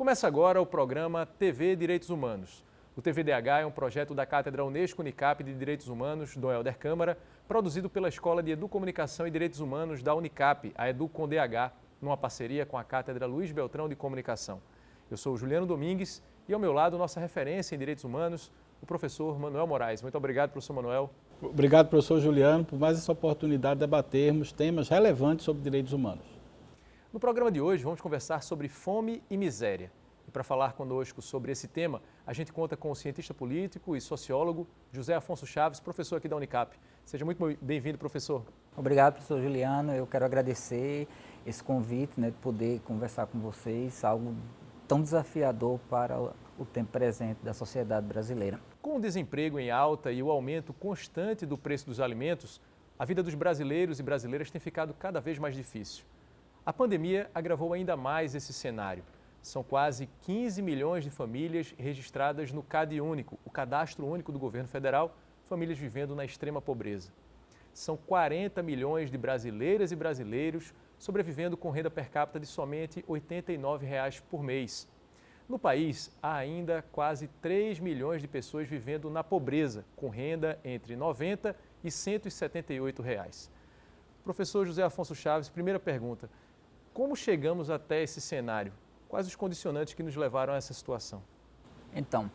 Começa agora o programa TV Direitos Humanos. O TVDH é um projeto da Cátedra Unesco Unicap de Direitos Humanos, Dom Helder Câmara, produzido pela Escola de Educomunicação e Direitos Humanos da Unicap, a EduComDH, numa parceria com a Cátedra Luiz Beltrão de Comunicação. Eu sou o Juliano Domingues e ao meu lado nossa referência em Direitos Humanos, o professor Manuel Moraes. Muito obrigado, professor Manuel. Obrigado, professor Juliano, por mais essa oportunidade de debatermos temas relevantes sobre direitos humanos. No programa de hoje vamos conversar sobre fome e miséria. E para falar conosco sobre esse tema, a gente conta com o cientista político e sociólogo José Afonso Chaves, professor aqui da Unicap. Seja muito bem-vindo, professor. Obrigado, professor Juliano. Eu quero agradecer esse convite, de poder conversar com vocês, algo tão desafiador para o tempo presente da sociedade brasileira. Com o desemprego em alta e o aumento constante do preço dos alimentos, a vida dos brasileiros e brasileiras tem ficado cada vez mais difícil. A pandemia agravou ainda mais esse cenário. São quase 15 milhões de famílias registradas no CAD Único, o Cadastro Único do Governo Federal, famílias vivendo na extrema pobreza. São 40 milhões de brasileiras e brasileiros sobrevivendo com renda per capita de somente R$ 89 por mês. No país, há ainda quase 3 milhões de pessoas vivendo na pobreza, com renda entre R$ 90 e R$ 178. Professor José Afonso Chaves, primeira pergunta. Como chegamos até esse cenário? Quais os condicionantes que nos levaram a essa situação? Então,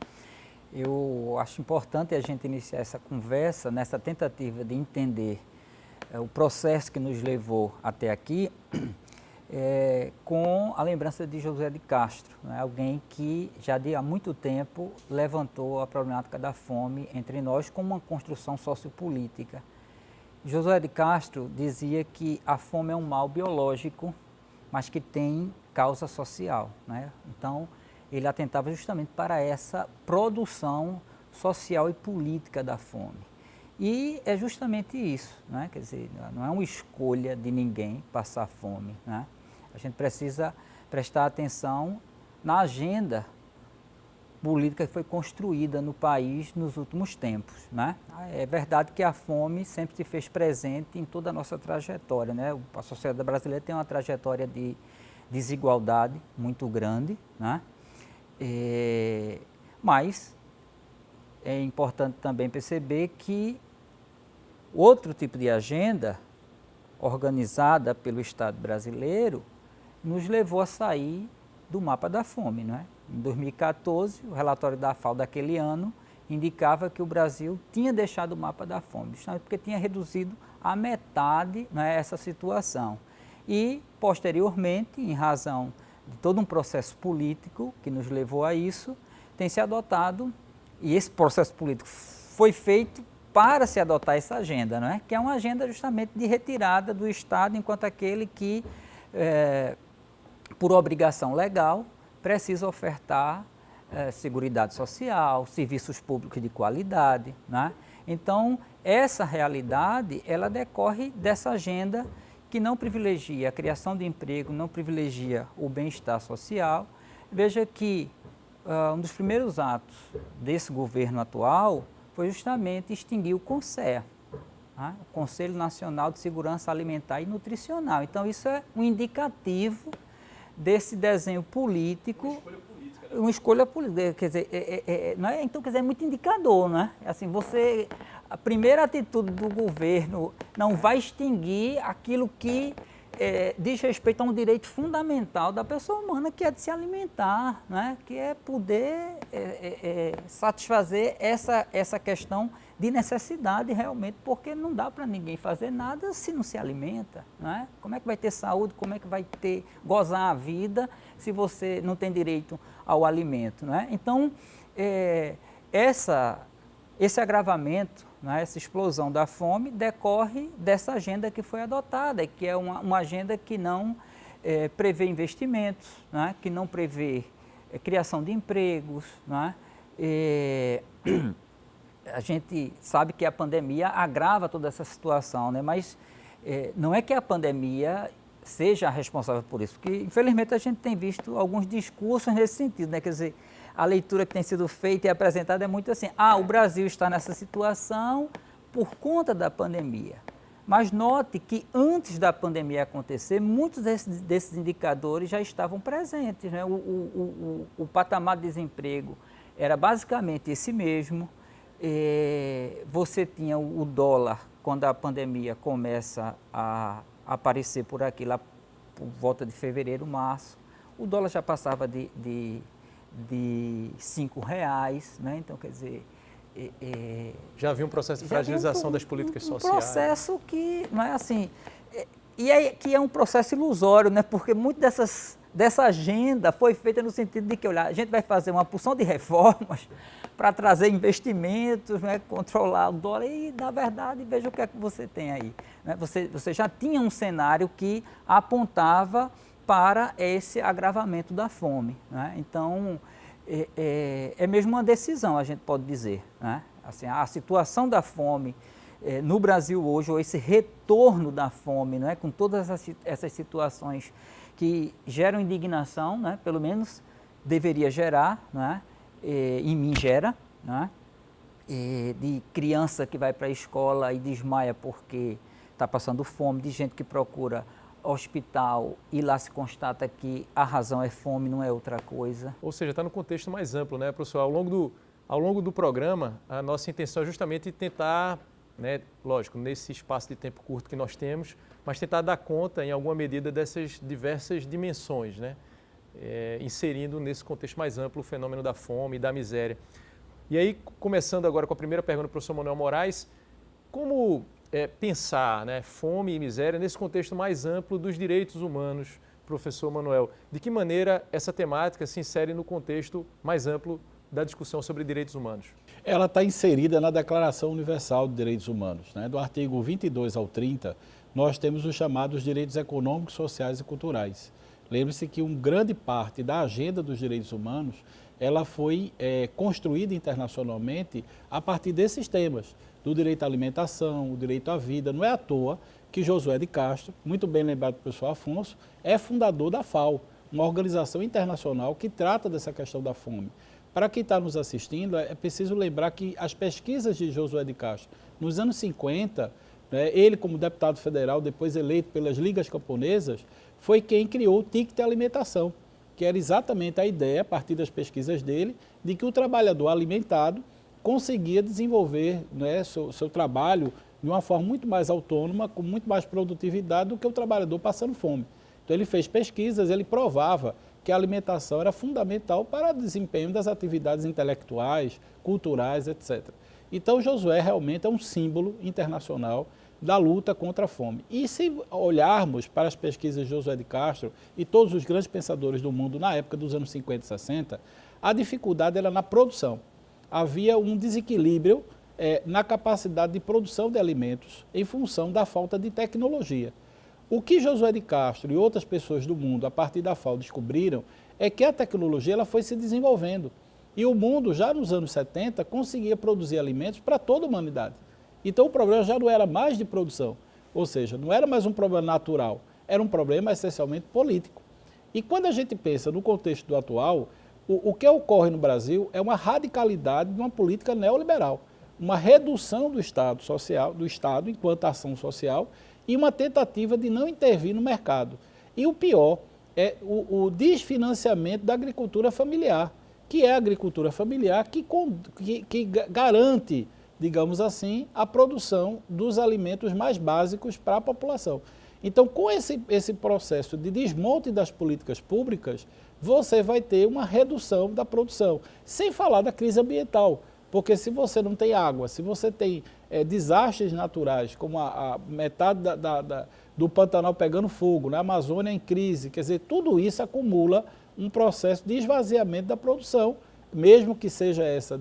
eu acho importante a gente iniciar essa conversa nessa tentativa de entender o processo que nos levou até aqui com a lembrança de José de Castro, alguém que já há muito tempo levantou a problemática da fome entre nós como uma construção sociopolítica. José de Castro dizia que a fome é um mal biológico, mas que tem causa social, Então, ele atentava justamente para essa produção social e política da fome. E é justamente isso, Quer dizer, não é uma escolha de ninguém passar fome, A gente precisa prestar atenção na agenda política que foi construída no país nos últimos tempos, É verdade que a fome sempre se fez presente em toda a nossa trajetória, A sociedade brasileira tem uma trajetória de desigualdade muito grande, Mas é importante também perceber que outro tipo de agenda organizada pelo Estado brasileiro nos levou a sair do mapa da fome, Em 2014, o relatório da FAO daquele ano indicava que o Brasil tinha deixado o mapa da fome, justamente porque tinha reduzido a metade essa situação. E, posteriormente, em razão de todo um processo político que nos levou a isso, tem se adotado, e esse processo político foi feito para se adotar essa agenda, Que é uma agenda justamente de retirada do Estado enquanto aquele que, por obrigação legal, precisa ofertar seguridade social, serviços públicos de qualidade, Então, essa realidade, ela decorre dessa agenda que não privilegia a criação de emprego, não privilegia o bem-estar social. Veja que um dos primeiros atos desse governo atual foi justamente extinguir o CONSEA, o Conselho Nacional de Segurança Alimentar e Nutricional. Então, isso é um indicativo desse desenho político. Uma escolha política, quer dizer, Então, quer dizer, é muito indicador, Assim, a primeira atitude do governo não vai extinguir aquilo que diz respeito a um direito fundamental da pessoa humana, que é de se alimentar, Que é poder satisfazer essa questão de necessidade realmente, porque não dá para ninguém fazer nada se não se alimenta, Como é que vai ter saúde, como é que vai gozar a vida se você não tem direito ao alimento, Então, esse agravamento, essa explosão da fome decorre dessa agenda que foi adotada, que é uma agenda que não prevê investimentos, que não prevê criação de empregos. A gente sabe que a pandemia agrava toda essa situação, mas não é que a pandemia seja a responsável por isso, porque infelizmente a gente tem visto alguns discursos nesse sentido, Quer dizer, a leitura que tem sido feita e apresentada é muito assim, o Brasil está nessa situação por conta da pandemia. Mas note que antes da pandemia acontecer, muitos desses indicadores já estavam presentes, né? O patamar de desemprego era basicamente esse mesmo. Você tinha o dólar, quando a pandemia começa a aparecer por aqui, lá por volta de fevereiro, março, o dólar já passava de R$5, né? Então, quer dizer... já havia um processo de fragilização das políticas sociais. Um processo que, não é assim, que é um processo ilusório, né? Porque muito dessa agenda foi feita no sentido de que, olha, a gente vai fazer uma porção de reformas para trazer investimentos, né? Controlar o dólar e, na verdade, veja o que é que você tem aí. Né? Você já tinha um cenário que apontava para esse agravamento da fome, né? Então, é mesmo uma decisão, a gente pode dizer, né? Assim, a situação da fome no Brasil hoje, ou esse retorno da fome, né? Com todas essas situações que geram indignação, né? Pelo menos deveria gerar, né? Em mim gera, né? De criança que vai para a escola e desmaia porque está passando fome, de gente que procura hospital e lá se constata que a razão é fome, não é outra coisa. Ou seja, está no contexto mais amplo, né, professor? Ao longo do programa, a nossa intenção é justamente tentar, né, lógico, nesse espaço de tempo curto que nós temos, mas tentar dar conta, em alguma medida, dessas diversas dimensões, né, inserindo nesse contexto mais amplo o fenômeno da fome e da miséria. E aí, começando agora com a primeira pergunta do professor Manuel Moraes, como pensar, né, fome e miséria nesse contexto mais amplo dos direitos humanos, professor Manuel? De que maneira essa temática se insere no contexto mais amplo da discussão sobre direitos humanos? Ela está inserida na Declaração Universal de Direitos Humanos, né? Do artigo 22 ao 30, nós temos os chamados direitos econômicos, sociais e culturais. Lembre-se que uma grande parte da agenda dos direitos humanos, ela foi construída internacionalmente a partir desses temas, do direito à alimentação, o direito à vida. Não é à toa que Josué de Castro, muito bem lembrado pelo professor Afonso, é fundador da FAO, uma organização internacional que trata dessa questão da fome. Para quem está nos assistindo, é preciso lembrar que as pesquisas de Josué de Castro, nos anos 50, né, ele como deputado federal, depois eleito pelas ligas camponesas, foi quem criou o ticket de alimentação, que era exatamente a ideia, a partir das pesquisas dele, de que o trabalhador alimentado conseguia desenvolver, né, seu trabalho de uma forma muito mais autônoma, com muito mais produtividade do que o trabalhador passando fome. Então ele fez pesquisas, ele provava que a alimentação era fundamental para o desempenho das atividades intelectuais, culturais, etc. Então Josué realmente é um símbolo internacional da luta contra a fome. E se olharmos para as pesquisas de Josué de Castro e todos os grandes pensadores do mundo na época dos anos 50 e 60, a dificuldade era na produção. Havia um desequilíbrio na capacidade de produção de alimentos em função da falta de tecnologia. O que Josué de Castro e outras pessoas do mundo, a partir da FAO, descobriram é que a tecnologia ela foi se desenvolvendo. E o mundo, já nos anos 70, conseguia produzir alimentos para toda a humanidade. Então o problema já não era mais de produção, ou seja, não era mais um problema natural, era um problema essencialmente político. E quando a gente pensa no contexto do atual, o que ocorre no Brasil é uma radicalidade de uma política neoliberal, uma redução do Estado social, do Estado enquanto ação social e uma tentativa de não intervir no mercado. E o pior é o desfinanciamento da agricultura familiar, que é a agricultura familiar que garante, digamos assim, a produção dos alimentos mais básicos para a população. Então, com esse processo de desmonte das políticas públicas, você vai ter uma redução da produção, sem falar da crise ambiental, porque se você não tem água, se você tem desastres naturais, como a metade do Pantanal pegando fogo, na Amazônia em crise, quer dizer, tudo isso acumula um processo de esvaziamento da produção, mesmo que seja essa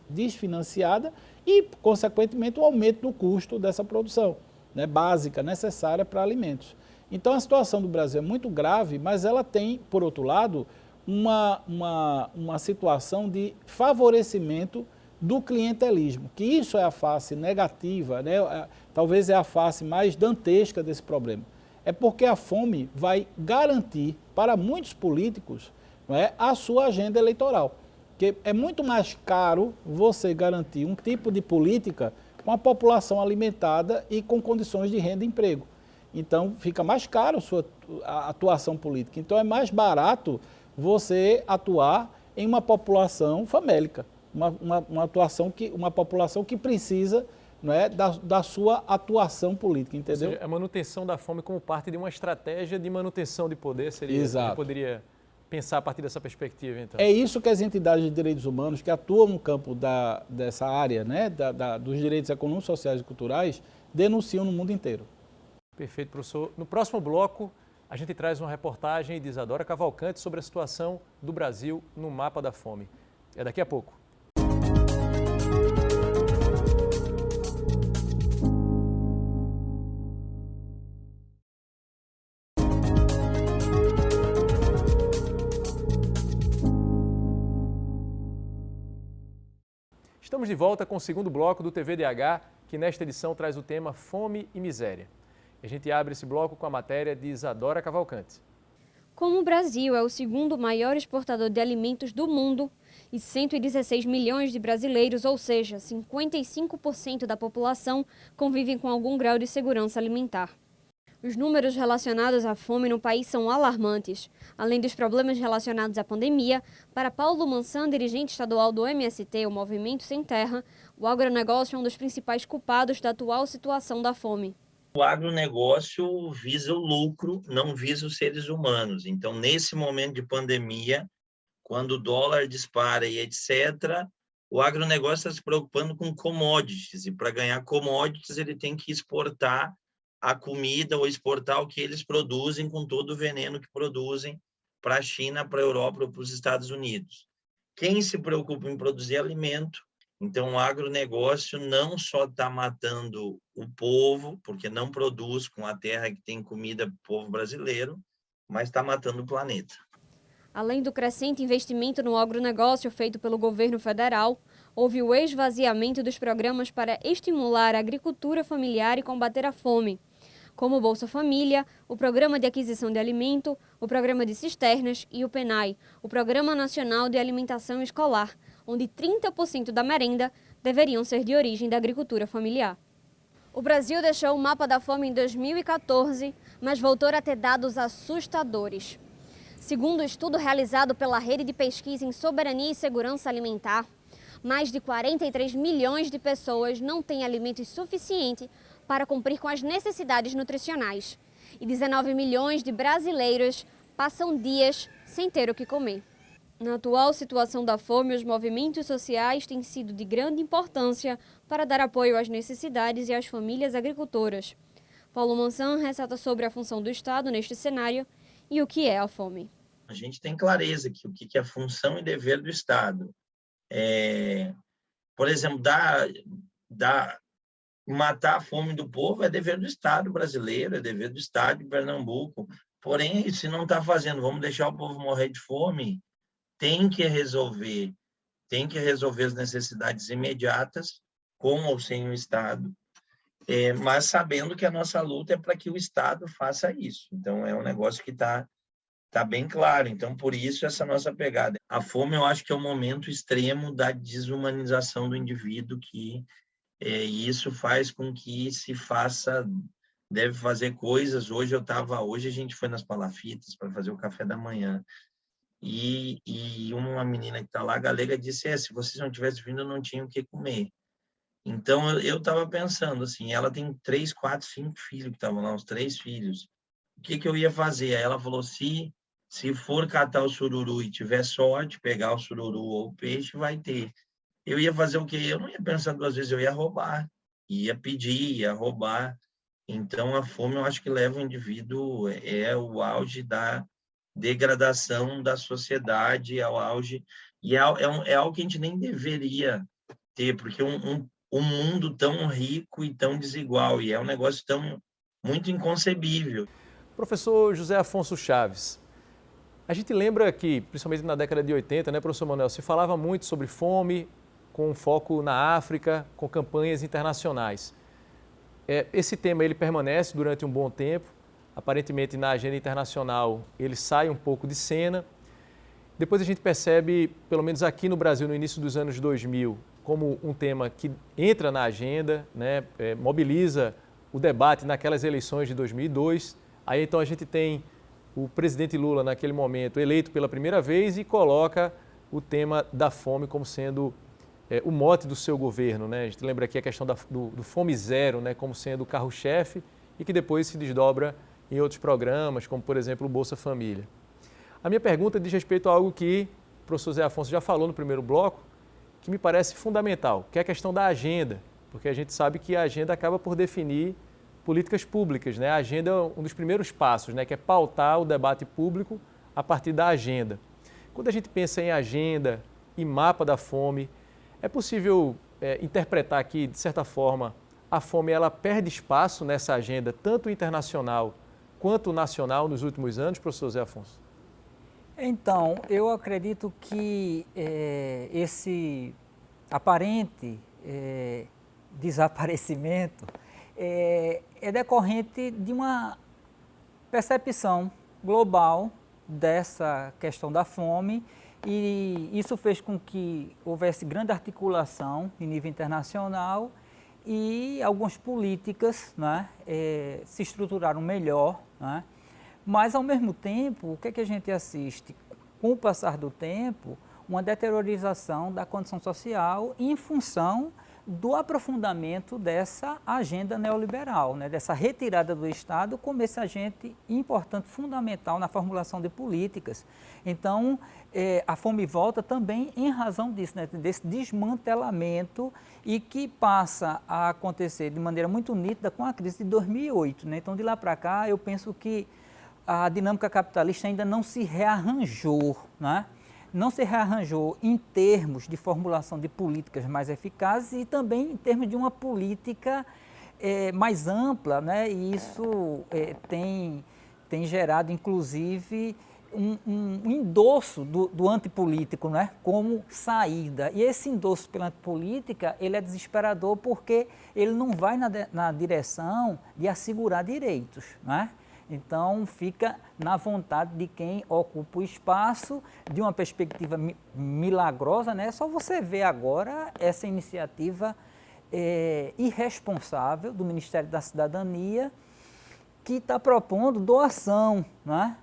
desfinanciada e, consequentemente, o aumento do custo dessa produção, né, básica, necessária para alimentos. Então, a situação do Brasil é muito grave, mas ela tem, por outro lado, uma situação de favorecimento do clientelismo, que isso é a face negativa, né, talvez é a face mais dantesca desse problema. É porque a fome vai garantir para muitos políticos, não é, a sua agenda eleitoral. Porque é muito mais caro você garantir um tipo de política com a população alimentada e com condições de renda e emprego. Então, fica mais caro a atuação política. Então, é mais barato você atuar em uma população famélica, uma população que precisa, não é, da sua atuação política, entendeu? Ou seja, a manutenção da fome como parte de uma estratégia de manutenção de poder seria... Exato. Você poderia pensar a partir dessa perspectiva, então? É isso que as entidades de direitos humanos que atuam no campo dessa área, né, dos direitos econômicos, sociais e culturais, denunciam no mundo inteiro. Perfeito, professor. No próximo bloco, a gente traz uma reportagem de Isadora Cavalcante sobre a situação do Brasil no mapa da fome. É daqui a pouco. Estamos de volta com o segundo bloco do TVDH, que nesta edição traz o tema Fome e Miséria. A gente abre esse bloco com a matéria de Isadora Cavalcante. Como o Brasil é o segundo maior exportador de alimentos do mundo e 116 milhões de brasileiros, ou seja, 55% da população, convivem com algum grau de segurança alimentar. Os números relacionados à fome no país são alarmantes. Além dos problemas relacionados à pandemia, para Paulo Mansan, dirigente estadual do MST, o Movimento Sem Terra, o agronegócio é um dos principais culpados da atual situação da fome. O agronegócio visa o lucro, não visa os seres humanos. Então, nesse momento de pandemia, quando o dólar dispara e etc., o agronegócio está se preocupando com commodities. E para ganhar commodities, ele tem que exportar a comida ou exportar o que eles produzem com todo o veneno que produzem para a China, para a Europa ou para os Estados Unidos. Quem se preocupa em produzir alimento, então o agronegócio não só está matando o povo, porque não produz com a terra que tem comida para o povo brasileiro, mas está matando o planeta. Além do crescente investimento no agronegócio feito pelo governo federal, houve o esvaziamento dos programas para estimular a agricultura familiar e combater a fome, como o Bolsa Família, o Programa de Aquisição de Alimento, o Programa de Cisternas e o PENAI, o Programa Nacional de Alimentação Escolar, onde 30% da merenda deveriam ser de origem da agricultura familiar. O Brasil deixou o mapa da fome em 2014, mas voltou a ter dados assustadores. Segundo o estudo realizado pela Rede de Pesquisa em Soberania e Segurança Alimentar, mais de 43 milhões de pessoas não têm alimentos suficientes para cumprir com as necessidades nutricionais. E 19 milhões de brasileiros passam dias sem ter o que comer. Na atual situação da fome, os movimentos sociais têm sido de grande importância para dar apoio às necessidades e às famílias agricultoras. Paulo Mansan ressalta sobre a função do Estado neste cenário e o que é a fome. A gente tem clareza que o que é função e dever do Estado. Por exemplo, matar a fome do povo é dever do Estado brasileiro, é dever do Estado de Pernambuco. Porém, se não está fazendo, vamos deixar o povo morrer de fome, tem que resolver as necessidades imediatas, com ou sem o Estado, mas sabendo que a nossa luta é para que o Estado faça isso. Então, é um negócio que está bem claro. Então, por isso, essa nossa pegada. A fome, eu acho que é o momento extremo da desumanização do indivíduo, e isso faz com que deve fazer coisas. Hoje a gente foi nas palafitas para fazer o café da manhã, e uma menina que está lá, galega, disse, se vocês não tivessem vindo, eu não tinha o que comer. Então, eu estava pensando, assim, ela tem 3, 4, 5 filhos que estavam lá, uns 3 filhos. O que eu ia fazer? Aí ela falou, se for catar o sururu e tiver sorte, pegar o sururu ou o peixe, vai ter. Eu ia fazer o quê? Eu não ia pensar 2 vezes, eu ia roubar, ia pedir, ia roubar. Então, a fome, eu acho que leva o indivíduo, é o auge da degradação da sociedade, é o auge, e é algo que a gente nem deveria ter, porque um mundo tão rico e tão desigual, e é um negócio muito inconcebível. Professor José Afonso Chaves, a gente lembra que, principalmente na década de 80, né, professor Manuel, se falava muito sobre fome, com foco na África, com campanhas internacionais. Esse tema ele permanece durante um bom tempo, aparentemente na agenda internacional ele sai um pouco de cena. Depois a gente percebe, pelo menos aqui no Brasil, no início dos anos 2000, como um tema que entra na agenda, né, mobiliza o debate naquelas eleições de 2002. Aí então a gente tem o presidente Lula, naquele momento, eleito pela primeira vez e coloca o tema da fome como sendo o mote do seu governo, né? A gente lembra aqui a questão do Fome Zero, né, como sendo o carro-chefe e que depois se desdobra em outros programas, como, por exemplo, o Bolsa Família. A minha pergunta diz respeito a algo que o professor Zé Afonso já falou no primeiro bloco, que me parece fundamental, que é a questão da agenda, porque a gente sabe que a agenda acaba por definir políticas públicas, né? A agenda é um dos primeiros passos, né, que é pautar o debate público a partir da agenda. Quando a gente pensa em agenda e mapa da fome, é possível interpretar que, de certa forma, a fome ela perde espaço nessa agenda, tanto internacional quanto nacional, nos últimos anos, professor Zé Afonso? Então, eu acredito que esse aparente desaparecimento é decorrente de uma percepção global dessa questão da fome, e isso fez com que houvesse grande articulação em nível internacional e algumas políticas, né, se estruturaram melhor, né? Mas, ao mesmo tempo, o que é que a gente assiste? Com o passar do tempo, uma deteriorização da condição social em função do aprofundamento dessa agenda neoliberal, né? Dessa retirada do Estado como esse agente importante, fundamental na formulação de políticas. Então, a fome volta também em razão disso, né? Desse desmantelamento, e que passa a acontecer de maneira muito nítida com a crise de 2008. Né? Então, de lá para cá, eu penso que a dinâmica capitalista ainda não se rearranjou, né? Não se rearranjou em termos de formulação de políticas mais eficazes e também em termos de uma política mais ampla, né? E isso tem gerado, inclusive, um endosso do antipolítico, né? Como saída. E esse endosso pela antipolítica, ele é desesperador porque ele não vai na direção de assegurar direitos, né? Então, fica na vontade de quem ocupa o espaço, de uma perspectiva milagrosa, né? Só você ver agora essa iniciativa irresponsável do Ministério da Cidadania, que está propondo doação, né?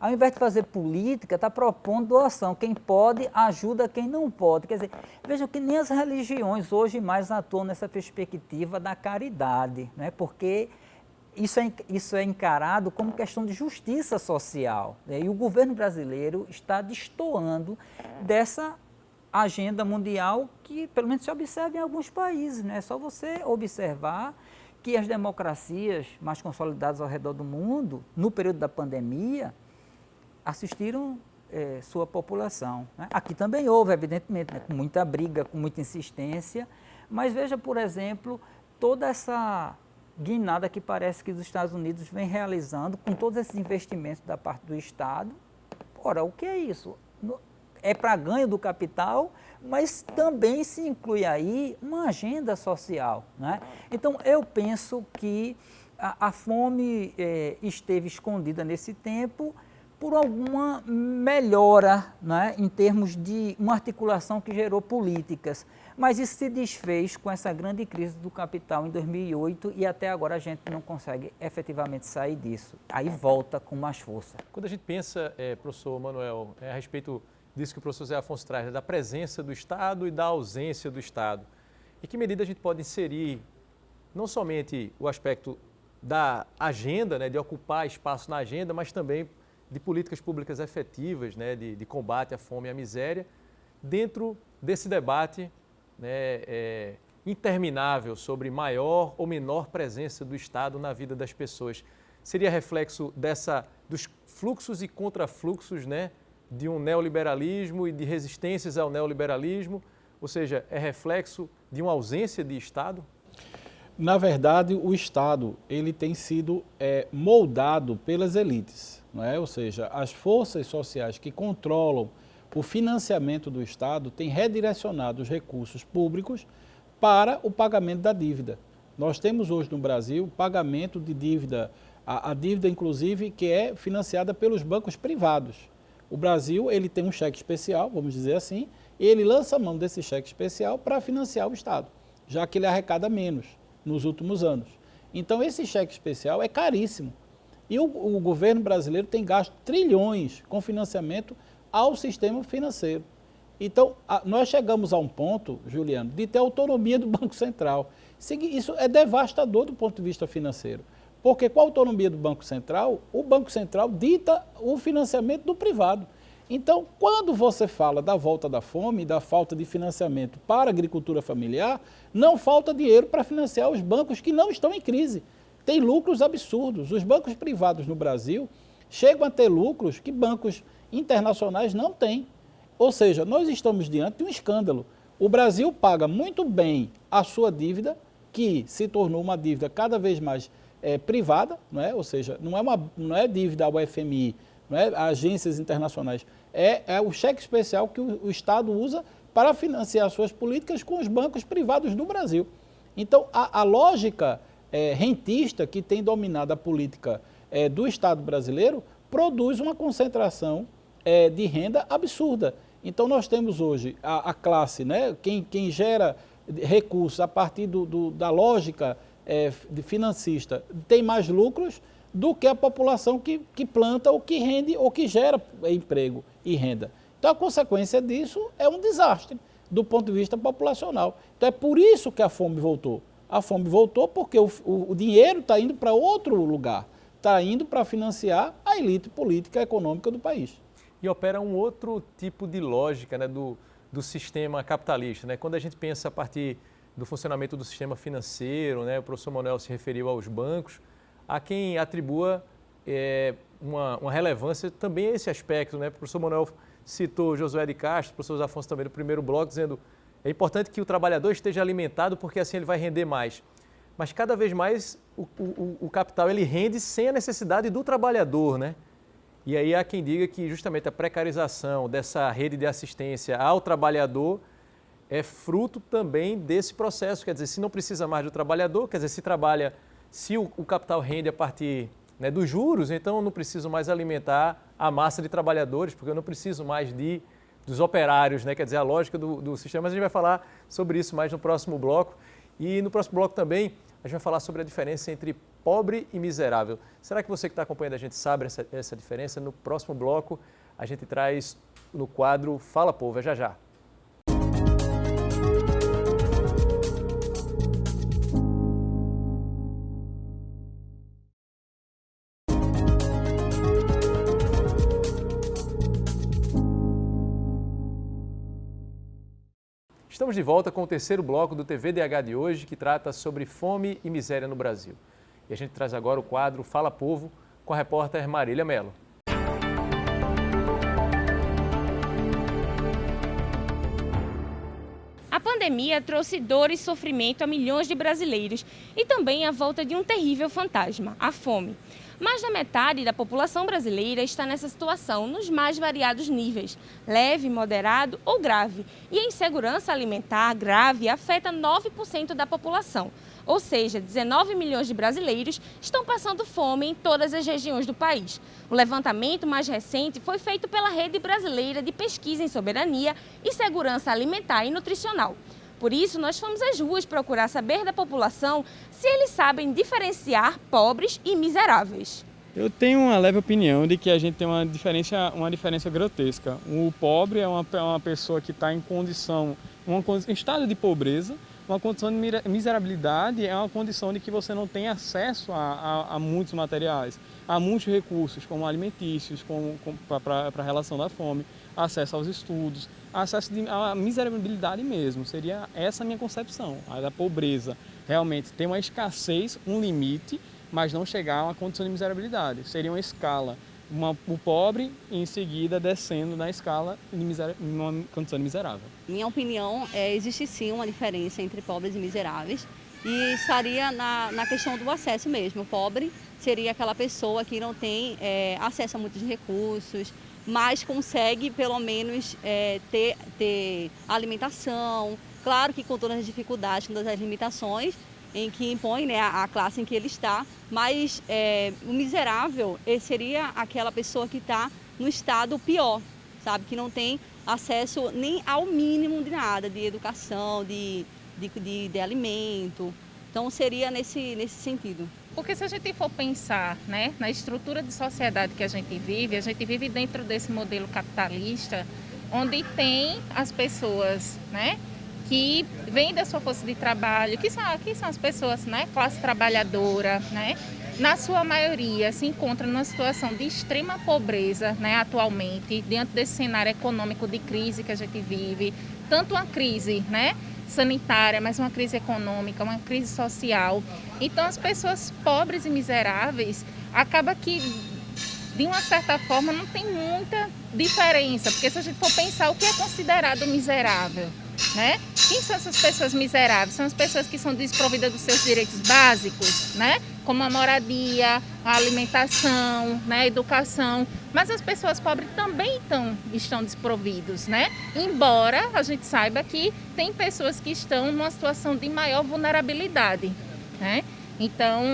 Ao invés de fazer política, está propondo doação. Quem pode, ajuda quem não pode. Quer dizer, vejam que nem as religiões hoje mais atuam nessa perspectiva da caridade, né? Porque isso é encarado como questão de justiça social, né? E o governo brasileiro está destoando dessa agenda mundial que, pelo menos, se observa em alguns países, né? É só você observar que as democracias mais consolidadas ao redor do mundo, no período da pandemia, assistiram sua população, né? Aqui também houve, evidentemente, né? Com muita briga, com muita insistência, mas veja, por exemplo, toda essa guinada que parece que os Estados Unidos vem realizando com todos esses investimentos da parte do Estado. Ora, o que é isso? É para ganho do capital, mas também se inclui aí uma agenda social, né? Então, eu penso que a fome esteve escondida nesse tempo por alguma melhora, né, em termos de uma articulação que gerou políticas. Mas isso se desfez com essa grande crise do capital em 2008 e até agora a gente não consegue efetivamente sair disso. Aí volta com mais força. Quando a gente pensa, professor Manuel, a respeito disso que o professor Zé Afonso traz, né, da presença do Estado e da ausência do Estado, em que medida a gente pode inserir não somente o aspecto da agenda, né, de ocupar espaço na agenda, mas também de políticas públicas efetivas, né, de combate à fome e à miséria, dentro desse debate, né, interminável sobre maior ou menor presença do Estado na vida das pessoas. Seria reflexo dos fluxos e contrafluxos, né, de um neoliberalismo e de resistências ao neoliberalismo, ou seja, é reflexo de uma ausência de Estado? Na verdade, o Estado ele tem sido moldado pelas elites, não é? Ou seja, as forças sociais que controlam o financiamento do Estado têm redirecionado os recursos públicos para o pagamento da dívida. Nós temos hoje no Brasil o pagamento de dívida, a dívida inclusive que é financiada pelos bancos privados. O Brasil ele tem um cheque especial, vamos dizer assim, ele lança mão desse cheque especial para financiar o Estado, já que ele arrecada menos nos últimos anos. Então, esse cheque especial é caríssimo. E o governo brasileiro tem gasto trilhões com financiamento ao sistema financeiro. Então, nós chegamos a um ponto, Juliano, de ter autonomia do Banco Central. Isso é devastador do ponto de vista financeiro. Porque com a autonomia do Banco Central, o Banco Central dita o financiamento do privado. Então, quando você fala da volta da fome, da falta de financiamento para a agricultura familiar, não falta dinheiro para financiar os bancos que não estão em crise. Tem lucros absurdos. Os bancos privados no Brasil chegam a ter lucros que bancos internacionais não têm. Ou seja, nós estamos diante de um escândalo. O Brasil paga muito bem a sua dívida, que se tornou uma dívida cada vez mais privada, não é? Ou seja, não é dívida ao FMI, não é? Agências internacionais. É o cheque especial que o Estado usa para financiar suas políticas com os bancos privados do Brasil. Então, a lógica rentista que tem dominado a política do Estado brasileiro produz uma concentração de renda absurda. Então, nós temos hoje a classe, né, quem gera recursos a partir da lógica financista, tem mais lucros do que a população que planta ou que rende ou que gera emprego e renda. Então, a consequência disso é um desastre do ponto de vista populacional. Então, é por isso que a fome voltou. A fome voltou porque o dinheiro está indo para outro lugar, está indo para financiar a elite política e econômica do país. E opera um outro tipo de lógica, né, do sistema capitalista, né? Quando a gente pensa a partir do funcionamento do sistema financeiro, né, o professor Manuel se referiu aos bancos, há quem atribua uma relevância também a esse aspecto, né? O professor Manuel citou Josué de Castro, o professor José Afonso também no primeiro bloco, dizendo é importante que o trabalhador esteja alimentado porque assim ele vai render mais. Mas cada vez mais o capital ele rende sem a necessidade do trabalhador, né? E aí há quem diga que justamente a precarização dessa rede de assistência ao trabalhador é fruto também desse processo. Quer dizer, se não precisa mais do trabalhador, quer dizer, se o capital rende a partir, né, dos juros, então eu não preciso mais alimentar a massa de trabalhadores, porque eu não preciso mais dos operários, né? Quer dizer, a lógica do sistema. Mas a gente vai falar sobre isso mais no próximo bloco. E no próximo bloco também a gente vai falar sobre a diferença entre pobre e miserável. Será que você que está acompanhando a gente sabe essa diferença? No próximo bloco a gente traz no quadro Fala Povo, é já já. Estamos de volta com o terceiro bloco do TVDH de hoje, que trata sobre fome e miséria no Brasil. E a gente traz agora o quadro Fala Povo, com a repórter Marília Mello. A pandemia trouxe dor e sofrimento a milhões de brasileiros e também a volta de um terrível fantasma, a fome. Mais da metade da população brasileira está nessa situação nos mais variados níveis, leve, moderado ou grave. E a insegurança alimentar grave afeta 9% da população, ou seja, 19 milhões de brasileiros estão passando fome em todas as regiões do país. O levantamento mais recente foi feito pela Rede Brasileira de Pesquisa em Soberania e Segurança Alimentar e Nutricional. Por isso, nós fomos às ruas procurar saber da população se eles sabem diferenciar pobres e miseráveis. Eu tenho uma leve opinião de que a gente tem uma diferença grotesca. O pobre é uma pessoa que está em em estado de pobreza. Uma condição de miserabilidade é uma condição de que você não tem acesso a muitos materiais, a muitos recursos, como alimentícios, para a relação da fome, acesso aos estudos, acesso à miserabilidade mesmo. Seria essa a minha concepção, a da pobreza. Realmente tem uma escassez, um limite, mas não chegar a uma condição de miserabilidade. Seria uma escala, o pobre em seguida descendo na escala em uma condição de miserável. Minha opinião existe sim uma diferença entre pobres e miseráveis e estaria na questão do acesso mesmo. O pobre seria aquela pessoa que não tem acesso a muitos recursos, mas consegue pelo menos ter alimentação, claro que com todas as dificuldades, com todas as limitações em que impõe, né, a classe em que ele está, mas o miserável seria aquela pessoa que está no estado pior, sabe? Que não tem acesso nem ao mínimo de nada, de educação, de alimento. Então, seria nesse sentido. Porque se a gente for pensar, né, na estrutura de sociedade que a gente vive dentro desse modelo capitalista, onde tem as pessoas, né, que vêm da sua força de trabalho, que são as pessoas, né, classe trabalhadora, né, na sua maioria se encontra numa situação de extrema pobreza, né, atualmente, diante desse cenário econômico de crise que a gente vive, tanto uma crise, né, sanitária, mas uma crise econômica, uma crise social. Então, as pessoas pobres e miseráveis, acaba que, de uma certa forma, não tem muita diferença, porque se a gente for pensar o que é considerado miserável, né? Quem são essas pessoas miseráveis? São as pessoas que são desprovidas dos seus direitos básicos, né? Como a moradia, a alimentação, né? A educação. Mas as pessoas pobres também estão desprovidos, né? Embora a gente saiba que tem pessoas que estão numa situação de maior vulnerabilidade, né? Então,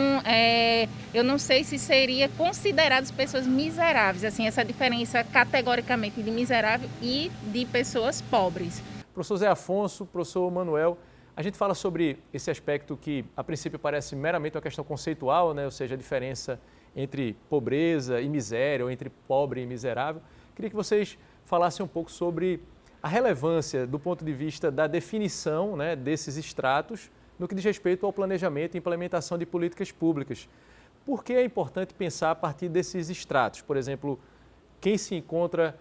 eu não sei se seria consideradas pessoas miseráveis, assim, essa diferença categoricamente de miserável e de pessoas pobres. Professor Zé Afonso, professor Manuel, a gente fala sobre esse aspecto que a princípio parece meramente uma questão conceitual, né? Ou seja, a diferença entre pobreza e miséria, ou entre pobre e miserável. Queria que vocês falassem um pouco sobre a relevância do ponto de vista da definição, né, desses estratos no que diz respeito ao planejamento e implementação de políticas públicas. Por que é importante pensar a partir desses estratos? Por exemplo, quem se encontra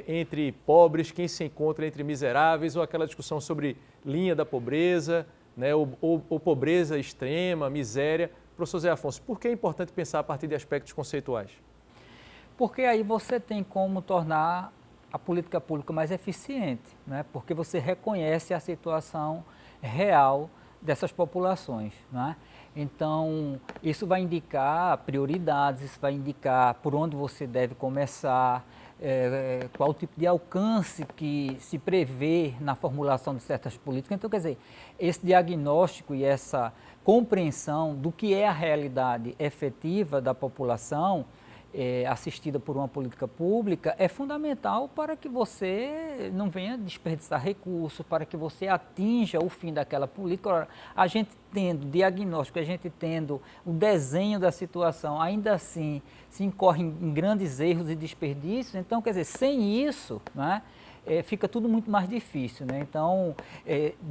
entre pobres, quem se encontra entre miseráveis, ou aquela discussão sobre linha da pobreza, né, ou pobreza extrema, miséria. Professor Zé Afonso, por que é importante pensar a partir de aspectos conceituais? Porque aí você tem como tornar a política pública mais eficiente, né? Porque você reconhece a situação real dessas populações, né? Então, isso vai indicar prioridades, isso vai indicar por onde você deve começar, qual o tipo de alcance que se prevê na formulação de certas políticas. Então, quer dizer, esse diagnóstico e essa compreensão do que é a realidade efetiva da população assistida por uma política pública é fundamental para que você não venha desperdiçar recursos, para que você atinja o fim daquela política. Ora, a gente tendo diagnóstico, a gente tendo o desenho da situação, ainda assim se incorre em grandes erros e desperdícios. Então, quer dizer, sem isso, né, fica tudo muito mais difícil, né? Então,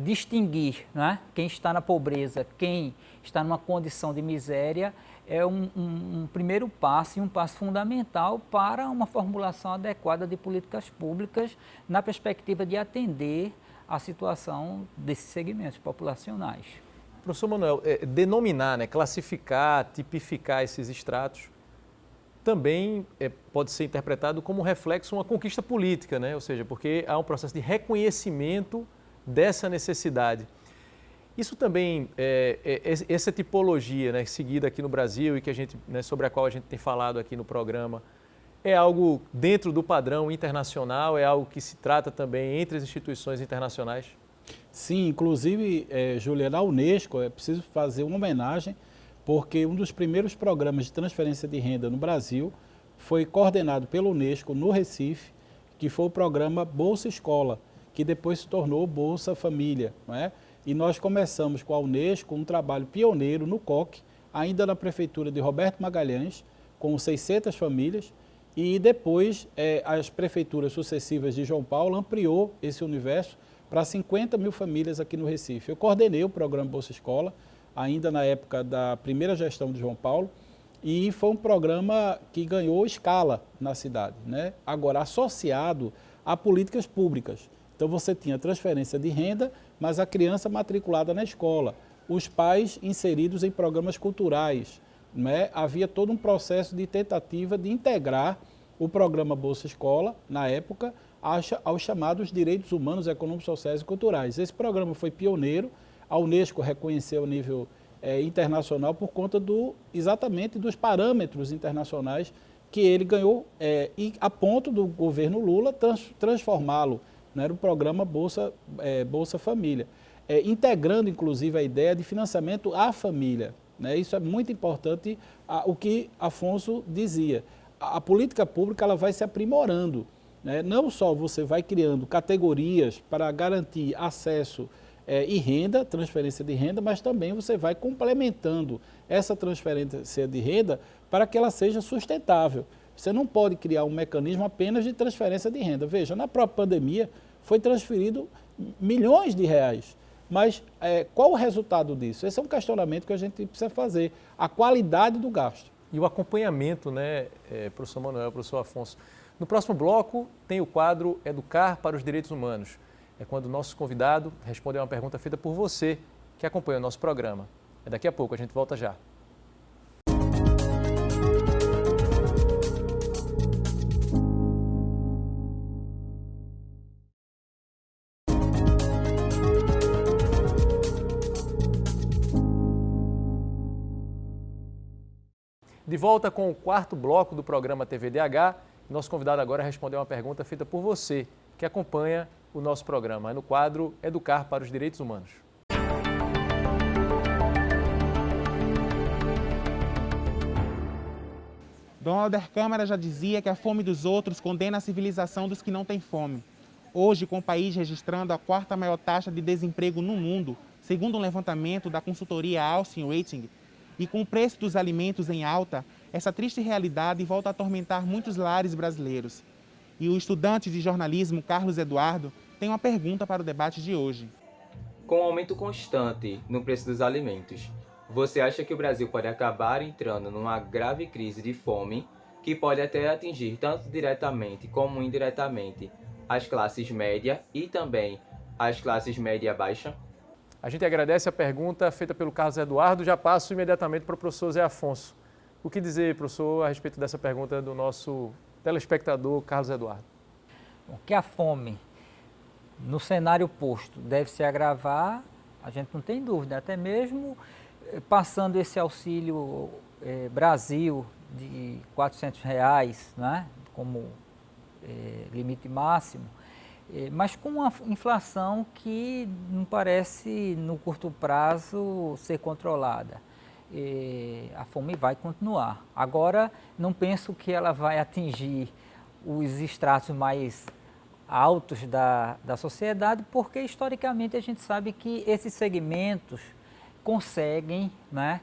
distinguir, né, quem está na pobreza, quem está numa condição de miséria, é um primeiro passo e um passo fundamental para uma formulação adequada de políticas públicas na perspectiva de atender a situação desses segmentos populacionais. Professor Manuel, denominar, né, classificar, tipificar esses estratos também pode ser interpretado como reflexo de uma conquista política, né? Ou seja, porque há um processo de reconhecimento dessa necessidade. Isso também, essa tipologia, né, seguida aqui no Brasil e que a gente, né, sobre a qual a gente tem falado aqui no programa, é algo dentro do padrão internacional, é algo que se trata também entre as instituições internacionais? Sim, inclusive, Júlia, na Unesco é preciso fazer uma homenagem, porque um dos primeiros programas de transferência de renda no Brasil foi coordenado pela Unesco no Recife, que foi o programa Bolsa Escola, que depois se tornou Bolsa Família, não é? E nós começamos com a Unesco um trabalho pioneiro no COC, ainda na prefeitura de Roberto Magalhães, com 600 famílias, e depois as prefeituras sucessivas de João Paulo ampliou esse universo para 50 mil famílias aqui no Recife. Eu coordenei o programa Bolsa Escola, ainda na época da primeira gestão de João Paulo, e foi um programa que ganhou escala na cidade, né? Agora associado a políticas públicas. Então você tinha transferência de renda, mas a criança matriculada na escola, os pais inseridos em programas culturais, né? Havia todo um processo de tentativa de integrar o programa Bolsa Escola, na época, aos chamados direitos humanos, econômicos, sociais e culturais. Esse programa foi pioneiro, a Unesco reconheceu a nível internacional por conta exatamente dos parâmetros internacionais que ele ganhou, e a ponto do governo Lula transformá-lo, né, no programa Bolsa Família, integrando inclusive a ideia de financiamento à família, né? Isso é muito importante, o que Afonso dizia. A política pública ela vai se aprimorando, né? Não só você vai criando categorias para garantir acesso e renda, transferência de renda, mas também você vai complementando essa transferência de renda para que ela seja sustentável. Você não pode criar um mecanismo apenas de transferência de renda. Veja, na própria pandemia foi transferido milhões de reais. Mas qual o resultado disso? Esse é um questionamento que a gente precisa fazer. A qualidade do gasto. E o acompanhamento, né, professor Manuel, professor Afonso. No próximo bloco tem o quadro Educar para os Direitos Humanos. É quando o nosso convidado responde a uma pergunta feita por você, que acompanha o nosso programa. É daqui a pouco, a gente volta já. De volta com o quarto bloco do programa TVDH, nosso convidado agora respondeu uma pergunta feita por você, que acompanha o nosso programa, no quadro Educar para os Direitos Humanos. Dom Helder Câmara já dizia que a fome dos outros condena a civilização dos que não têm fome. Hoje, com o país registrando a quarta maior taxa de desemprego no mundo, segundo um levantamento da consultoria Alstom Rating, e com o preço dos alimentos em alta, essa triste realidade volta a atormentar muitos lares brasileiros. E o estudante de jornalismo Carlos Eduardo tem uma pergunta para o debate de hoje. Com o aumento constante no preço dos alimentos, você acha que o Brasil pode acabar entrando numa grave crise de fome que pode até atingir tanto diretamente como indiretamente as classes média e também as classes média baixa? A gente agradece a pergunta feita pelo Carlos Eduardo. Já passo imediatamente para o professor Zé Afonso. O que dizer, professor, a respeito dessa pergunta do nosso telespectador Carlos Eduardo? Bom, que a fome, no cenário posto, deve se agravar, a gente não tem dúvida. Até mesmo passando esse auxílio Brasil de R$ 400, né, como limite máximo, mas com uma inflação que não parece, no curto prazo, ser controlada. A fome vai continuar. Agora, não penso que ela vai atingir os estratos mais altos da sociedade, porque, historicamente, a gente sabe que esses segmentos conseguem, né?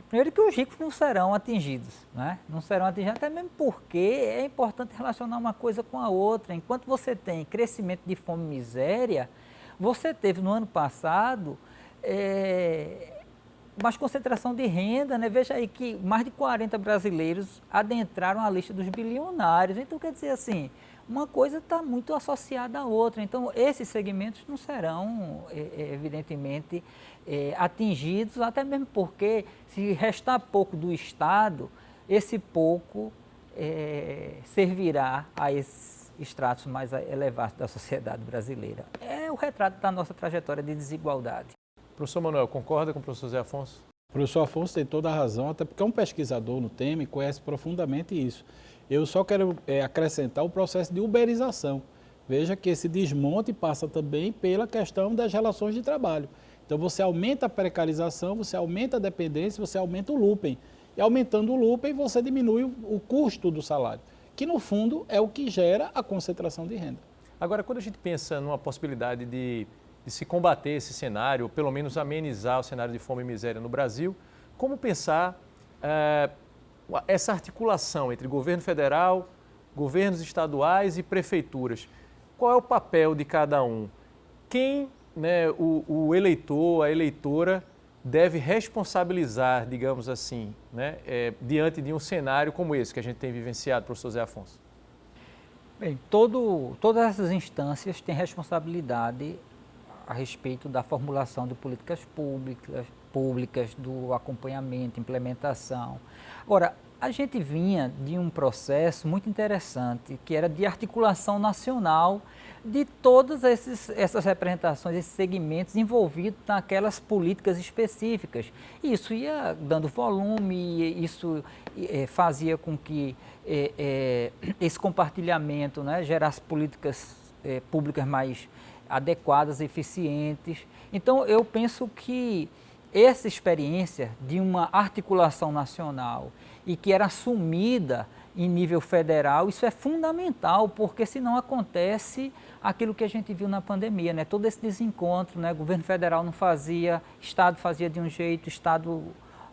Primeiro que os ricos não serão atingidos, né? Não serão atingidos, até mesmo porque é importante relacionar uma coisa com a outra. Enquanto você tem crescimento de fome e miséria, você teve no ano passado mais concentração de renda, né? Veja aí que mais de 40 brasileiros adentraram a lista dos bilionários. Então, quer dizer assim, uma coisa está muito associada à outra. Então, esses segmentos não serão, evidentemente, atingidos, até mesmo porque, se restar pouco do Estado, esse pouco servirá a esses estratos mais elevados da sociedade brasileira. É o retrato da nossa trajetória de desigualdade. Professor Manuel, concorda com o professor Zé Afonso? O professor Afonso tem toda a razão, até porque é um pesquisador no tema e conhece profundamente isso. Eu só quero acrescentar o processo de uberização. Veja que esse desmonte passa também pela questão das relações de trabalho. Então você aumenta a precarização, você aumenta a dependência, você aumenta o looping. E aumentando o looping, você diminui o custo do salário, que no fundo é o que gera a concentração de renda. Agora, quando a gente pensa numa possibilidade de se combater esse cenário, ou pelo menos amenizar o cenário de fome e miséria no Brasil, como pensar essa articulação entre governo federal, governos estaduais e prefeituras? Qual é o papel de cada um? Quem, né, o eleitor, a eleitora, deve responsabilizar, digamos assim, né, diante de um cenário como esse que a gente tem vivenciado, professor Zé Afonso? Bem, todas essas instâncias têm responsabilidade a respeito da formulação de políticas públicas, do acompanhamento, implementação. Agora, a gente vinha de um processo muito interessante, que era de articulação nacional de todas essas representações, esses segmentos envolvidos naquelas políticas específicas. E isso ia dando volume, isso fazia com que esse compartilhamento, né, gerasse políticas públicas mais adequadas, eficientes. Então, eu penso que essa experiência de uma articulação nacional e que era assumida em nível federal, isso é fundamental, porque senão acontece aquilo que a gente viu na pandemia, né? Todo esse desencontro, né? O governo federal não fazia, Estado fazia de um jeito, Estado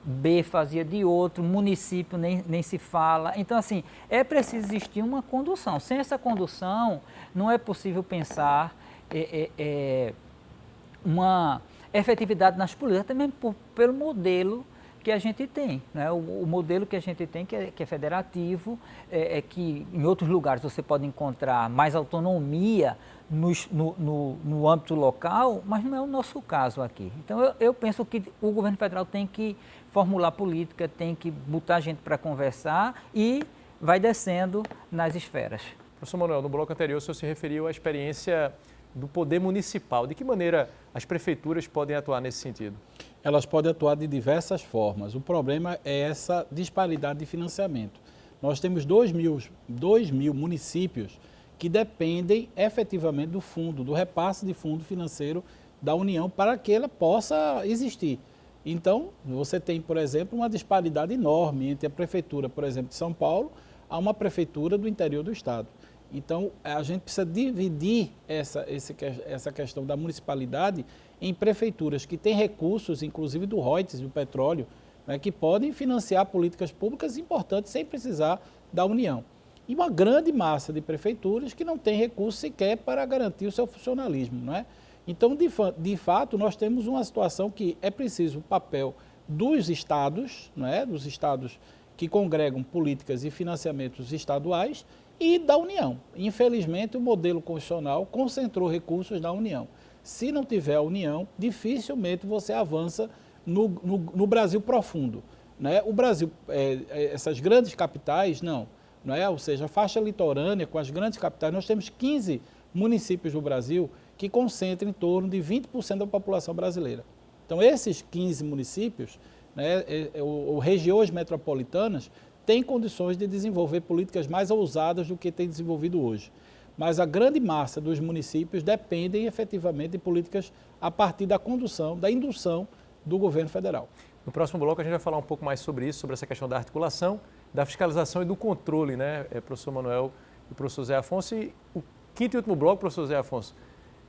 B fazia de outro, município nem se fala. Então, assim, é preciso existir uma condução. Sem essa condução, não é possível pensar uma efetividade nas políticas, também pelo modelo que a gente tem, né? O modelo que a gente tem, que é federativo, que em outros lugares você pode encontrar mais autonomia no âmbito local, mas não é o nosso caso aqui. Então, eu penso que o governo federal tem que formular política, tem que botar gente para conversar e vai descendo nas esferas. Professor Manuel, no bloco anterior o senhor se referiu à experiência do poder municipal. De que maneira as prefeituras podem atuar nesse sentido? Elas podem atuar de diversas formas. O problema é essa disparidade de financiamento. Nós temos 2.000 municípios que dependem efetivamente do fundo, do repasse de fundo financeiro da União para que ela possa existir. Então, você tem, por exemplo, uma disparidade enorme entre a prefeitura, por exemplo, de São Paulo, a uma prefeitura do interior do estado. Então, a gente precisa dividir essa questão da municipalidade em prefeituras que têm recursos, inclusive do royalties, do petróleo, né, que podem financiar políticas públicas importantes sem precisar da União. E uma grande massa de prefeituras que não tem recursos sequer para garantir o seu funcionalismo, não é? Então, de fato, nós temos uma situação que é preciso o papel dos estados, não é? Dos estados que congregam políticas e financiamentos estaduais e da União. Infelizmente, o modelo constitucional concentrou recursos na União. Se não tiver a União, dificilmente você avança no Brasil profundo, né? O Brasil, essas grandes capitais, não é? Ou seja, a faixa litorânea com as grandes capitais, nós temos 15 municípios do Brasil que concentram em torno de 20% da população brasileira. Então, esses 15 municípios, né, ou regiões metropolitanas, têm condições de desenvolver políticas mais ousadas do que tem desenvolvido hoje. Mas a grande massa dos municípios dependem efetivamente de políticas a partir da condução, da indução do governo federal. No próximo bloco a gente vai falar um pouco mais sobre isso, sobre essa questão da articulação, da fiscalização e do controle, né, professor Manuel e professor Zé Afonso. E o quinto e último bloco, professor Zé Afonso,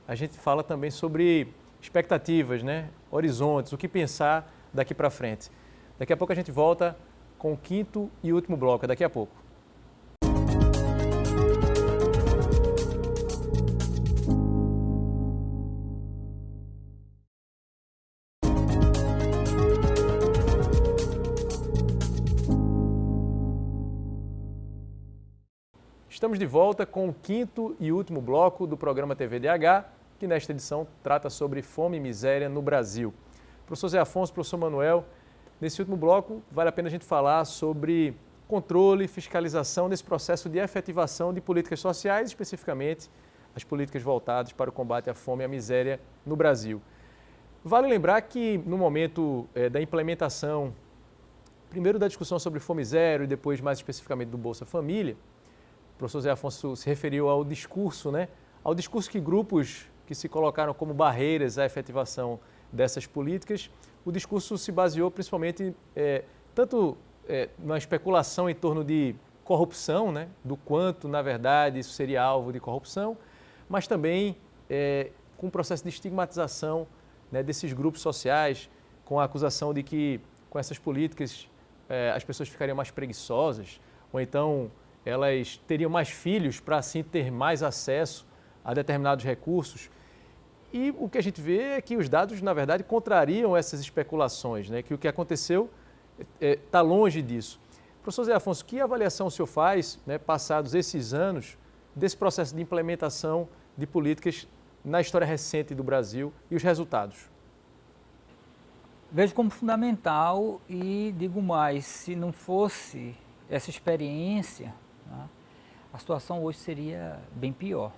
a gente fala também sobre expectativas, né, horizontes, o que pensar daqui para frente. Daqui a pouco a gente volta com o quinto e último bloco, daqui a pouco. Estamos de volta com o quinto e último bloco do programa TVDH, que nesta edição trata sobre fome e miséria no Brasil. Professor Zé Afonso, professor Manuel, nesse último bloco vale a pena a gente falar sobre controle, fiscalização desse processo de efetivação de políticas sociais, especificamente as políticas voltadas para o combate à fome e à miséria no Brasil. Vale lembrar que no momento da implementação, primeiro da discussão sobre fome zero e depois mais especificamente do Bolsa Família, o professor Zé Afonso se referiu ao discurso, né? Ao discurso que grupos que se colocaram como barreiras à efetivação dessas políticas, o discurso se baseou principalmente tanto na especulação em torno de corrupção, né? Do quanto, na verdade, isso seria alvo de corrupção, mas também com o processo de estigmatização, né, desses grupos sociais, com a acusação de que com essas políticas as pessoas ficariam mais preguiçosas, ou então elas teriam mais filhos para assim ter mais acesso a determinados recursos. E o que a gente vê é que os dados, na verdade, contrariam essas especulações, né? Que o que aconteceu está longe disso. Professor Zé Afonso, que avaliação o senhor faz, né, passados esses anos, desse processo de implementação de políticas na história recente do Brasil e os resultados? Vejo como fundamental e digo mais, se não fosse essa experiência, né, a situação hoje seria bem pior,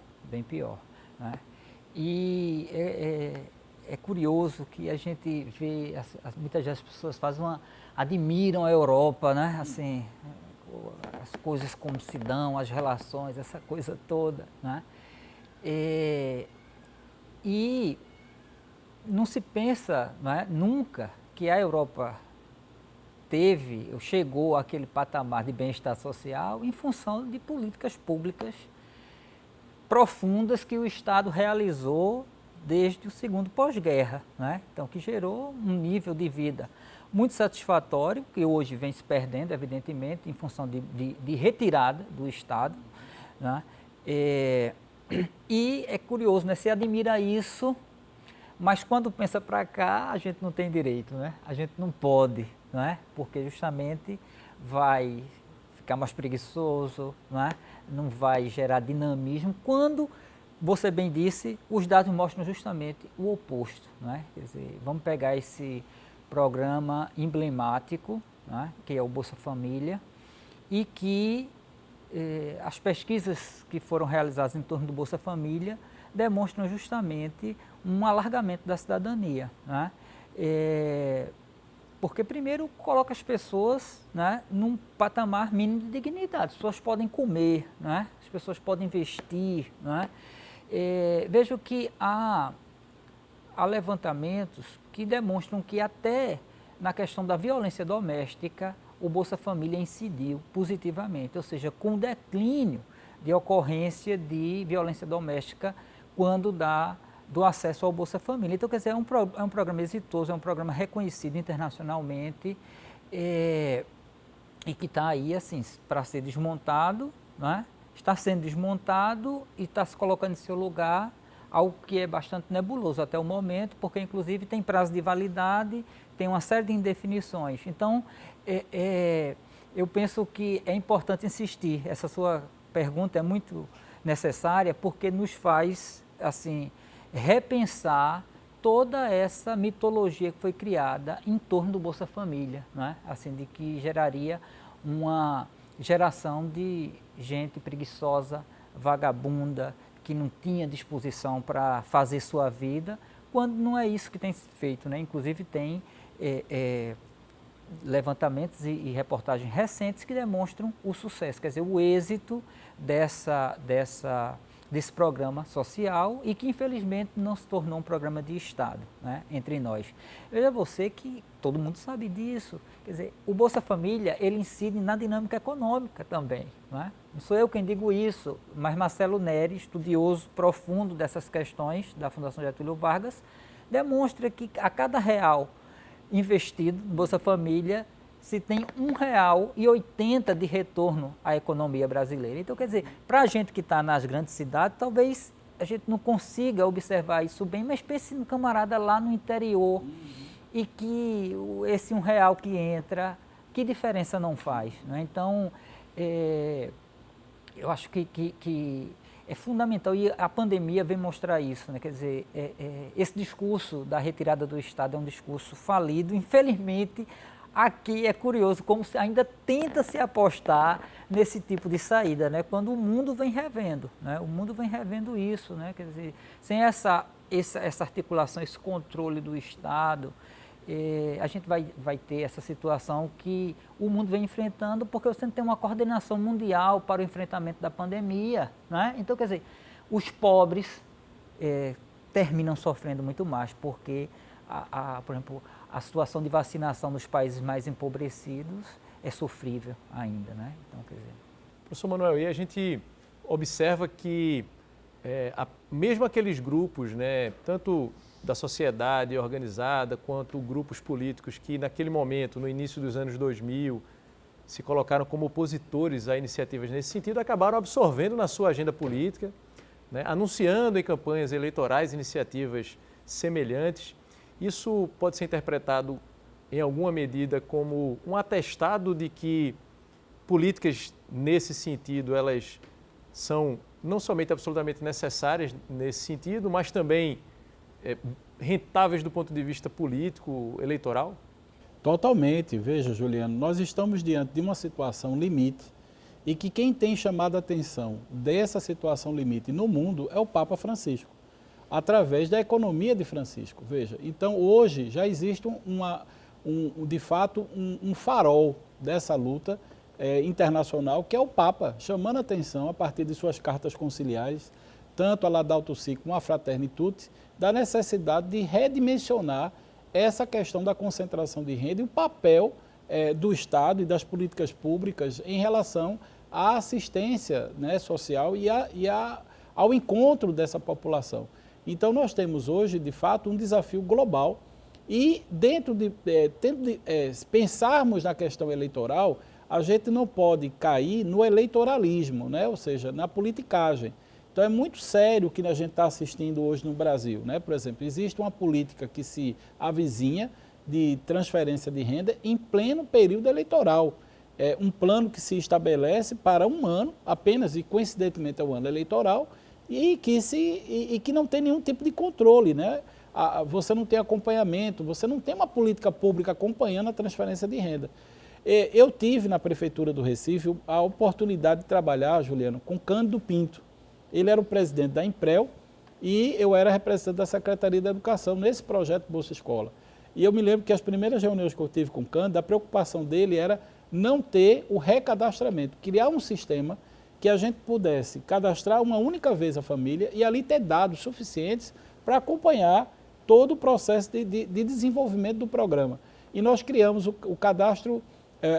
né? E é curioso que a gente vê, muitas vezes as pessoas admiram a Europa, né? Assim, as coisas como se dão, as relações, essa coisa toda, né? E não se pensa, não é, nunca que a Europa chegou àquele patamar de bem-estar social em função de políticas públicas profundas que o Estado realizou desde o segundo pós-guerra, né? Então, que gerou um nível de vida muito satisfatório, que hoje vem se perdendo, evidentemente, em função de retirada do Estado, né? E é curioso, né? Você admira isso, mas quando pensa para cá, a gente não tem direito, né? A gente não pode, né? Porque justamente vai ficar mais preguiçoso, né? Não vai gerar dinamismo, quando, você bem disse, os dados mostram justamente o oposto, né? Quer dizer, vamos pegar esse programa emblemático, né? Que é o Bolsa Família, e que as pesquisas que foram realizadas em torno do Bolsa Família demonstram justamente um alargamento da cidadania, né? Porque primeiro coloca as pessoas, né, num patamar mínimo de dignidade. As pessoas podem comer, né? As pessoas podem vestir, né? Vejo que há levantamentos que demonstram que até na questão da violência doméstica o Bolsa Família incidiu positivamente, ou seja, com o declínio de ocorrência de violência doméstica quando do acesso ao Bolsa Família. Então, quer dizer, é um programa exitoso, é um programa reconhecido internacionalmente e que está aí, assim, para ser desmontado, né? Está sendo desmontado e está se colocando em seu lugar algo que é bastante nebuloso até o momento, porque, inclusive, tem prazo de validade, tem uma série de indefinições. Então, eu penso que é importante insistir. Essa sua pergunta é muito necessária, porque nos faz, assim, repensar toda essa mitologia que foi criada em torno do Bolsa Família, né? Assim, de que geraria uma geração de gente preguiçosa, vagabunda, que não tinha disposição para fazer sua vida, quando não é isso que tem feito, né? Inclusive tem levantamentos e reportagens recentes que demonstram o sucesso, quer dizer, o êxito desse programa social e que infelizmente não se tornou um programa de Estado, né, entre nós. Veja você que todo mundo sabe disso, quer dizer, o Bolsa Família ele incide na dinâmica econômica também, né? Não sou eu quem digo isso, mas Marcelo Neri, estudioso profundo dessas questões da Fundação Getúlio Vargas, demonstra que a cada real investido no Bolsa Família se tem R$1,80 de retorno à economia brasileira. Então, quer dizer, para a gente que está nas grandes cidades, talvez a gente não consiga observar isso bem, mas pense no camarada lá no interior e que esse R$1 que entra, que diferença não faz, né? Então, eu acho que é fundamental, e a pandemia vem mostrar isso, né? Quer dizer, esse discurso da retirada do Estado é um discurso falido, infelizmente. Aqui é curioso como ainda tenta se apostar nesse tipo de saída, né? Quando o mundo vem revendo, né? O mundo vem revendo isso, né? Quer dizer, sem essa articulação, esse controle do Estado, a gente vai ter essa situação que o mundo vem enfrentando, porque você tem uma coordenação mundial para o enfrentamento da pandemia, né? Então, quer dizer, os pobres terminam sofrendo muito mais, porque, por exemplo, a situação de vacinação nos países mais empobrecidos é sofrível ainda, né? Então, quer dizer... Professor Manuel, e a gente observa que mesmo aqueles grupos, né, tanto da sociedade organizada quanto grupos políticos que naquele momento, no início dos anos 2000, se colocaram como opositores a iniciativas nesse sentido, acabaram absorvendo na sua agenda política, né, anunciando em campanhas eleitorais iniciativas semelhantes. Isso pode ser interpretado, em alguma medida, como um atestado de que políticas nesse sentido, elas são não somente absolutamente necessárias nesse sentido, mas também rentáveis do ponto de vista político, eleitoral? Totalmente. Veja, Juliano, nós estamos diante de uma situação limite e que quem tem chamado a atenção dessa situação limite no mundo é o Papa Francisco, através da economia de Francisco. Veja, então hoje já existe de fato um farol dessa luta internacional, que é o Papa, chamando a atenção a partir de suas cartas conciliares, tanto a Laudato Si como a Fratelli Tutti, da necessidade de redimensionar essa questão da concentração de renda e o papel do Estado e das políticas públicas em relação à assistência, né, social ao encontro dessa população. Então, nós temos hoje, de fato, um desafio global e dentro de pensarmos na questão eleitoral, a gente não pode cair no eleitoralismo, né, ou seja, na politicagem. Então, é muito sério o que a gente está assistindo hoje no Brasil, né? Por exemplo, existe uma política que se avizinha de transferência de renda em pleno período eleitoral. É um plano que se estabelece para um ano, apenas e coincidentemente é o ano eleitoral, e que não tem nenhum tipo de controle, né? Você não tem acompanhamento, você não tem uma política pública acompanhando a transferência de renda. Eu tive na Prefeitura do Recife a oportunidade de trabalhar, Juliano, com Cândido Pinto. Ele era o presidente da Imprel e eu era representante da Secretaria da Educação nesse projeto Bolsa Escola. E eu me lembro que as primeiras reuniões que eu tive com o Cândido, a preocupação dele era não ter o recadastramento, criar um sistema que a gente pudesse cadastrar uma única vez a família e ali ter dados suficientes para acompanhar todo o processo de desenvolvimento do programa. E nós criamos o cadastro,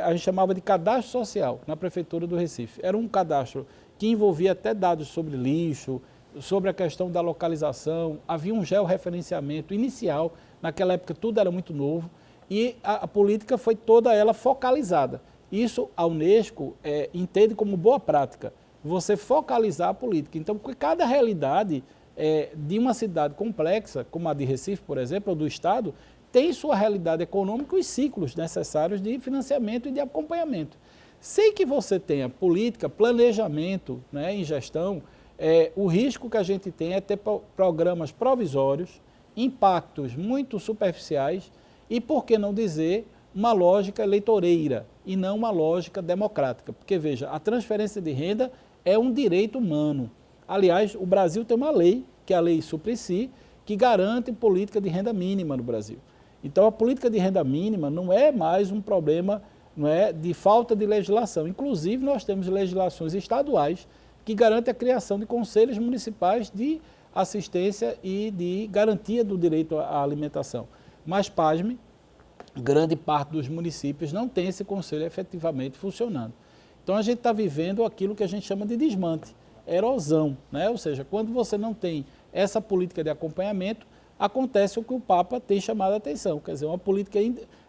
a gente chamava de cadastro social na Prefeitura do Recife. Era um cadastro que envolvia até dados sobre lixo, sobre a questão da localização, havia um georreferenciamento inicial, naquela época tudo era muito novo, e a política foi toda ela focalizada. Isso a Unesco entende como boa prática, você focalizar a política. Então, porque cada realidade de uma cidade complexa, como a de Recife, por exemplo, ou do Estado, tem sua realidade econômica e os ciclos necessários de financiamento e de acompanhamento. Sem que você tenha política, planejamento, né, em gestão, o risco que a gente tem é ter programas provisórios, impactos muito superficiais e, por que não dizer, uma lógica eleitoreira e não uma lógica democrática. Porque, veja, a transferência de renda é um direito humano. Aliás, o Brasil tem uma lei, que é a Lei Suplicy, que garante política de renda mínima no Brasil. Então, a política de renda mínima não é mais um problema, não é, de falta de legislação. Inclusive, nós temos legislações estaduais que garantem a criação de conselhos municipais de assistência e de garantia do direito à alimentação. Mas, pasme, grande parte dos municípios não tem esse conselho efetivamente funcionando. Então, a gente está vivendo aquilo que a gente chama de desmante, erosão, né? Ou seja, quando você não tem essa política de acompanhamento, acontece o que o Papa tem chamado a atenção, quer dizer, uma política,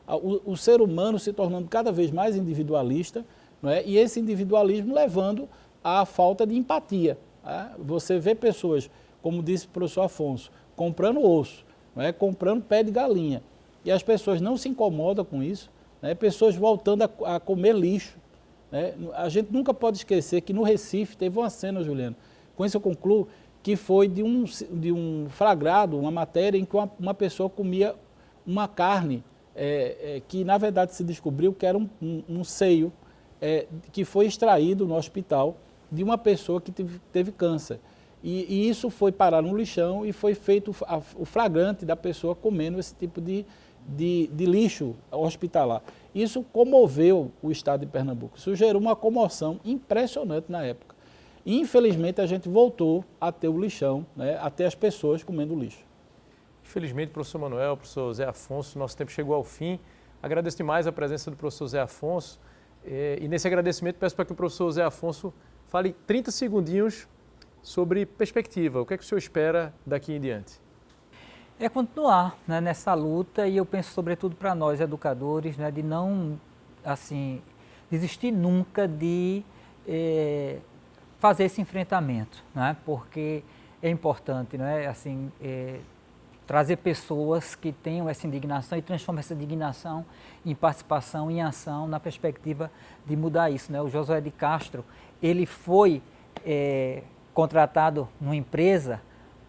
o ser humano se tornando cada vez mais individualista, não é? E esse individualismo levando à falta de empatia. Né? Você vê pessoas, como disse o professor Afonso, comprando osso, não é? Comprando pé de galinha, e as pessoas não se incomodam com isso, né? Pessoas voltando a comer lixo. Né? A gente nunca pode esquecer que no Recife teve uma cena, Juliano, com isso eu concluo, que foi de um flagrado, uma matéria em que uma pessoa comia uma carne que na verdade se descobriu que era um seio que foi extraído no hospital de uma pessoa que teve câncer. E isso foi parar no lixão e foi feito o flagrante da pessoa comendo esse tipo de lixo hospitalar. Isso comoveu o estado de Pernambuco, isso gerou uma comoção impressionante na época. Infelizmente, a gente voltou a ter o lixão, né, a ter as pessoas comendo lixo. Infelizmente, professor Manuel, professor Zé Afonso, nosso tempo chegou ao fim. Agradeço demais a presença do professor Zé Afonso. E nesse agradecimento, peço para que o professor Zé Afonso fale 30 segundinhos sobre perspectiva. O que é que o senhor espera daqui em diante? É continuar, né, nessa luta, e eu penso sobretudo para nós educadores, né, de não assim, desistir nunca de fazer esse enfrentamento, né, porque é importante, né, assim, trazer pessoas que tenham essa indignação e transformar essa indignação em participação, em ação, na perspectiva de mudar isso. Né? O Josué de Castro, ele foi contratado numa empresa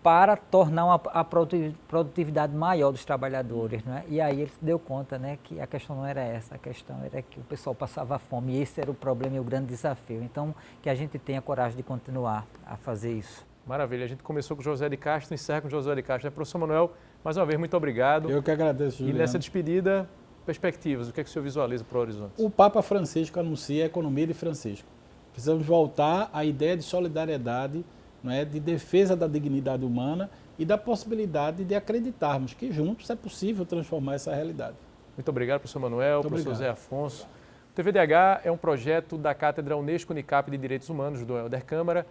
para tornar a produtividade maior dos trabalhadores, né? E aí ele se deu conta, né, que a questão não era essa, a questão era que o pessoal passava fome, e esse era o problema e o grande desafio. Então, que a gente tenha coragem de continuar a fazer isso. Maravilha, a gente começou com o Josué de Castro, encerra com o Josué de Castro. Professor Manuel, mais uma vez, muito obrigado. Eu que agradeço, Juliano. E nessa despedida, perspectivas, o que é que o senhor visualiza para o horizonte? O Papa Francisco anuncia a economia de Francisco. Precisamos voltar à ideia de solidariedade, não é, de defesa da dignidade humana e da possibilidade de acreditarmos que juntos é possível transformar essa realidade. Muito obrigado, professor Manuel, Muito professor obrigado. Zé Afonso. O TVDH é um projeto da Cátedra Unesco Unicap de Direitos Humanos do Helder Câmara,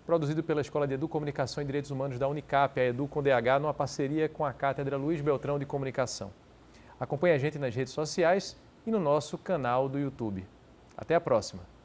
produzido pela Escola de Educomunicação e Direitos Humanos da Unicap, a Edu com DH, numa parceria com a Cátedra Luiz Beltrão de Comunicação. Acompanhe a gente nas redes sociais e no nosso canal do YouTube. Até a próxima!